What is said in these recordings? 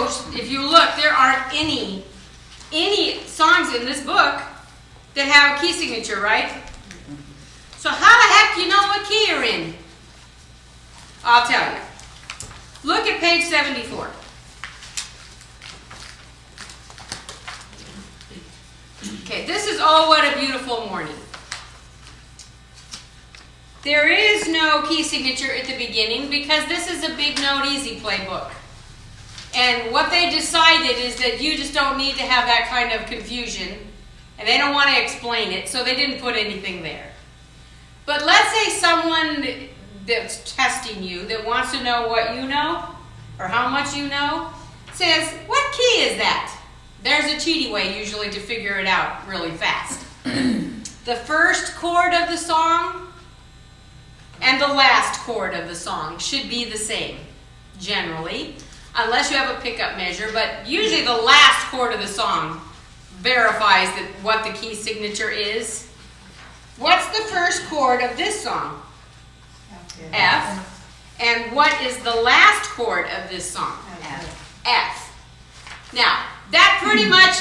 knows, if you look, there aren't any songs in this book that have a key signature, right? So how the heck do you know what key you're in? I'll tell you. Look at page 74. Okay, this is Oh What a Beautiful Morning. There is no key signature at the beginning because this is a big note easy play book. And what they decided is that you just don't need to have that kind of confusion, and they don't want to explain it, so they didn't put anything there. But let's say someone that's testing you, that wants to know what you know, or how much you know, says, what key is that? There's a cheaty way usually to figure it out really fast. The first chord of the song and the last chord of the song should be the same, generally, unless you have a pickup measure, but usually the last chord of the song verifies that what the key signature is. What's the first chord of this song? F. And what is the last chord of this song? F. Now, that pretty much,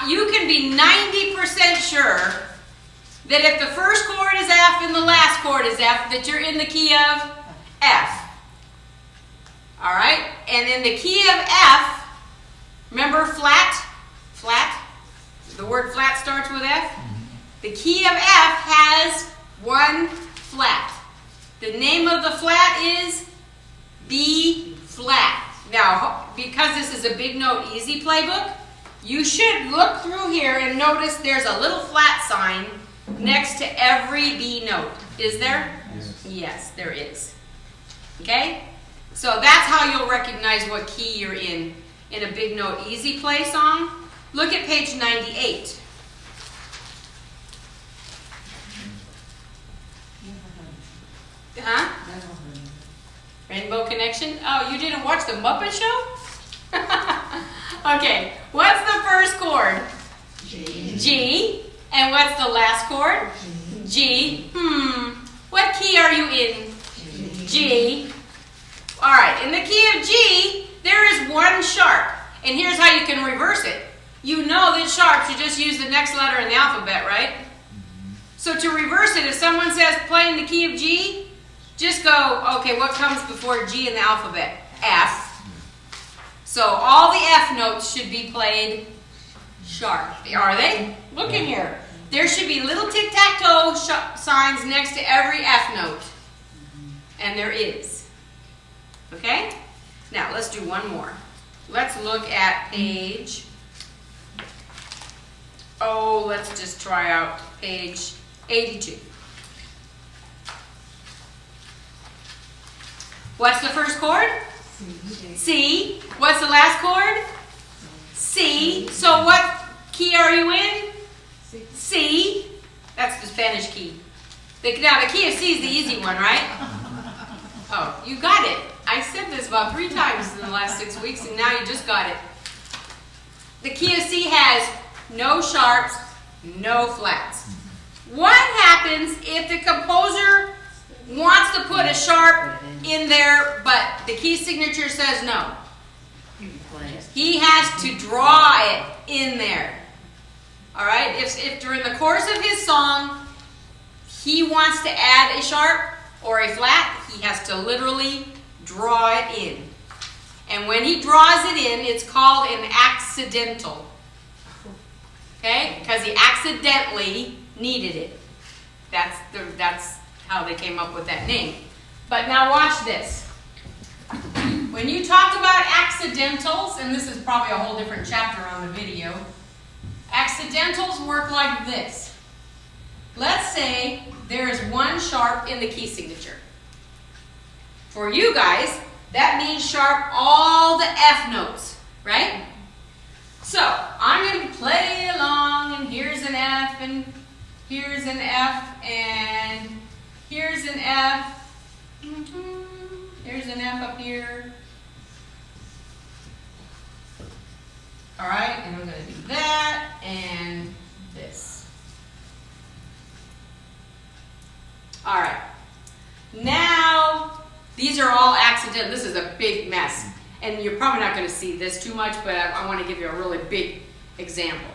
you can be 90% sure that if the first chord is F and the last chord is F, that you're in the key of F. All right? And in the key of F, remember flat? Flat? The word flat starts with F. The key of F has one flat. The name of the flat is B flat. Now, because this is a big note easy playbook, you should look through here and notice there's a little flat sign next to every B note. Is there? Yes. Yes, there is. Okay? So that's how you'll recognize what key you're in a big note easy play song. Look at page 98. Huh? Rainbow Connection? Oh, you didn't watch the Muppet Show? Okay, what's the first chord? G. G. And what's the last chord? G. What key are you in? G. All right, in the key of G, there is one sharp. And here's how you can reverse it. You know that sharps, you just use the next letter in the alphabet, right? So to reverse it, if someone says play in the key of G, just go, okay, what comes before G in the alphabet? F. So all the F notes should be played sharp. Are they? Look in here. There should be little tic-tac-toe signs next to every F note. And there is. Okay? Now, let's do one more. Let's look at page... Oh, let's just try out page 82. What's the first chord? C. What's the last chord? C. So what key are you in? C. That's the Spanish key. Now the key of C is the easy one, right? Oh, you got it. I said this about 3 times in the last 6 weeks, and now you just got it. The key of C has no sharps, no flats. What happens if the composer wants to put a sharp in there, but the key signature says no? He has to draw it in there. All right? If during the course of his song, he wants to add a sharp or a flat, he has to literally draw it in. And when he draws it in, it's called an accidental. Okay? Because he accidentally needed it. That's how they came up with that name. But now watch this. When you talk about accidentals, and this is probably a whole different chapter on the video, accidentals work like this. Let's say there is one sharp in the key signature. For you guys, that means sharp all the F notes, right? So, I'm going to play along, and here's an F, and here's an F, and here's an F. Here's an F up here. All right, and I'm going to do that, and this. All right. Now, these are all accidental. This is a big mess. and you're probably not going to see this too much, but I want to give you a really big example.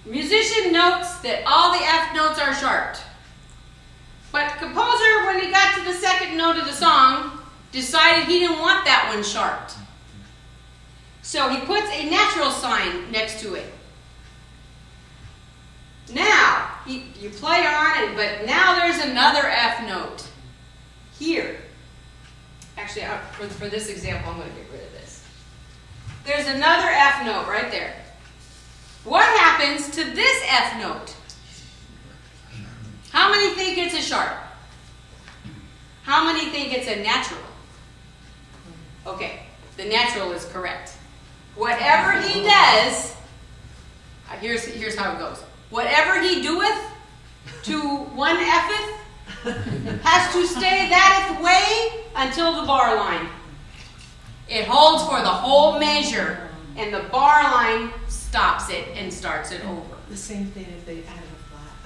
Musician notes that all the F notes are sharp. But composer, when he got to the second note of the song, decided he didn't want that one sharp. So he puts a natural sign next to it. Now, you play on, but now there's another F note here. Actually, for this example, I'm going to get rid of this. There's another F note right there. What happens to this F note? How many think it's a sharp? How many think it's a natural? Okay, the natural is correct. Whatever he does, here's how it goes. Whatever he doeth to one F'th has to stay that'th way until the bar line. It holds for the whole measure, and the bar line stops it and starts it over. The same thing if they add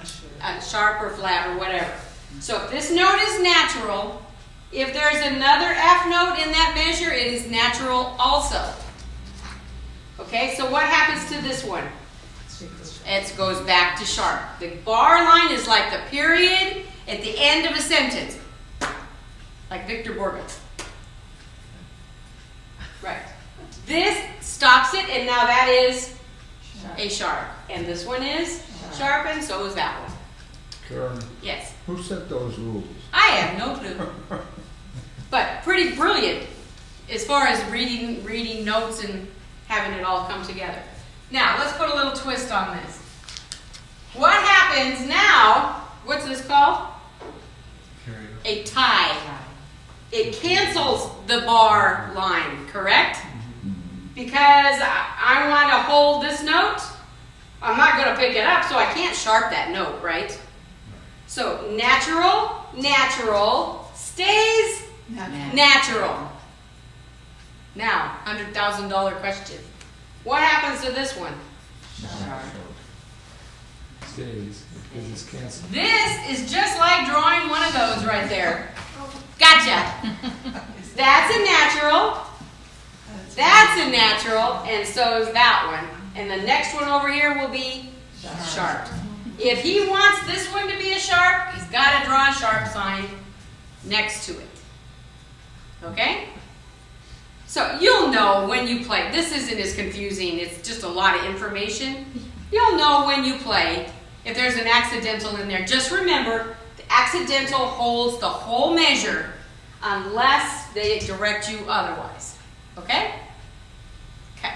a flat, a sharp or flat or whatever. So if this note is natural, if there's another F note in that measure, it is natural also. Okay, so what happens to this one? It goes back to sharp. The bar line is like the period at the end of a sentence. Like Victor Borge. Right. This stops it, and now that is a sharp. And this one is sharp, and so is that one. Karen, Yes. who set those rules? I have no clue. But pretty brilliant as far as reading notes and having it all come together. Now, let's put a little twist on this. What happens now, what's this called? A tie. It cancels the bar line, correct? Because I want to hold this note, I'm not going to pick it up, so I can't sharp that note, right? So natural, stays natural. Now, $100,000 question. What happens to this one? Stays, because it's canceled. This is just like drawing one of those right there. Gotcha. That's a natural. That's a natural, and so is that one. And the next one over here will be sharp. If he wants this one to be a sharp, he's got to draw a sharp sign next to it. Okay? So you'll know when you play. This isn't as confusing. It's just a lot of information. You'll know when you play if there's an accidental in there. Just remember, the accidental holds the whole measure unless they direct you otherwise. Okay? Okay.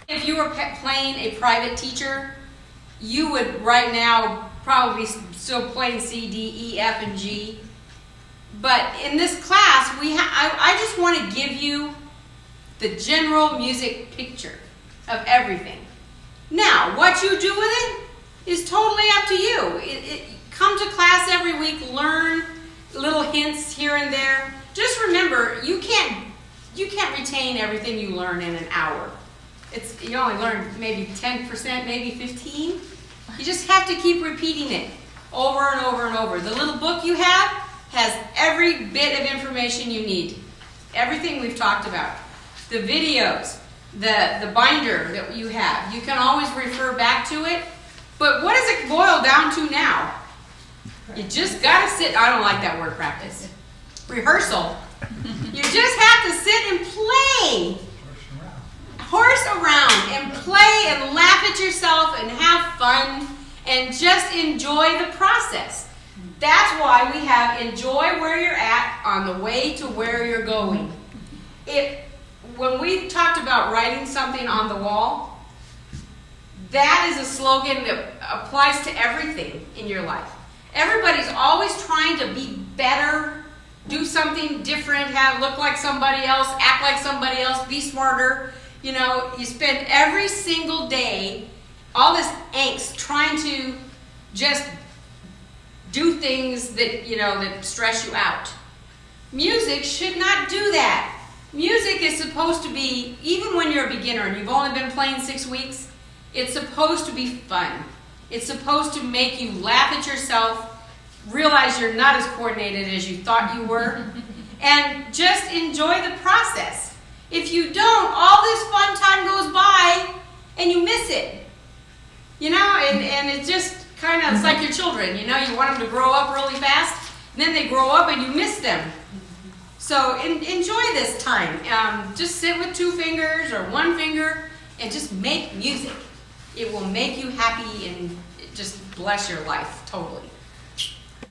If you were playing a private teacher, you would right now probably still playing C, D, E, F, and G. But in this class, I just want to give you the general music picture of everything. Now, what you do with it is totally up to you. Come to class every week, learn little hints here and there. Just remember, you can't retain everything you learn in an hour. You only learn maybe 10%, maybe 15%. You just have to keep repeating it over and over and over. The little book you have has every bit of information you need. Everything we've talked about. The videos, the binder that you have. You can always refer back to it. But what does it boil down to now? You just got to sit. I don't like that word, practice. Rehearsal. You just have to sit and play. Horse around and play and laugh at yourself and have fun and just enjoy the process. That's why we have enjoy where you're at on the way to where you're going. When we talked about writing something on the wall, that is a slogan that applies to everything in your life. Everybody's always trying to be better, do something different, look like somebody else, act like somebody else, be smarter. You know, you spend every single day all this angst trying to just do things that, that stress you out. Music should not do that. Music is supposed to be, even when you're a beginner and you've only been playing 6 weeks, it's supposed to be fun. It's supposed to make you laugh at yourself, realize you're not as coordinated as you thought you were, and just enjoy the process. If you don't, all this fun time goes by and you miss it. You know, and it's just kind of, it's like your children, you know, you want them to grow up really fast, and then they grow up and you miss them. So enjoy this time. Just sit with 2 fingers or 1 finger and just make music. It will make you happy and just bless your life totally.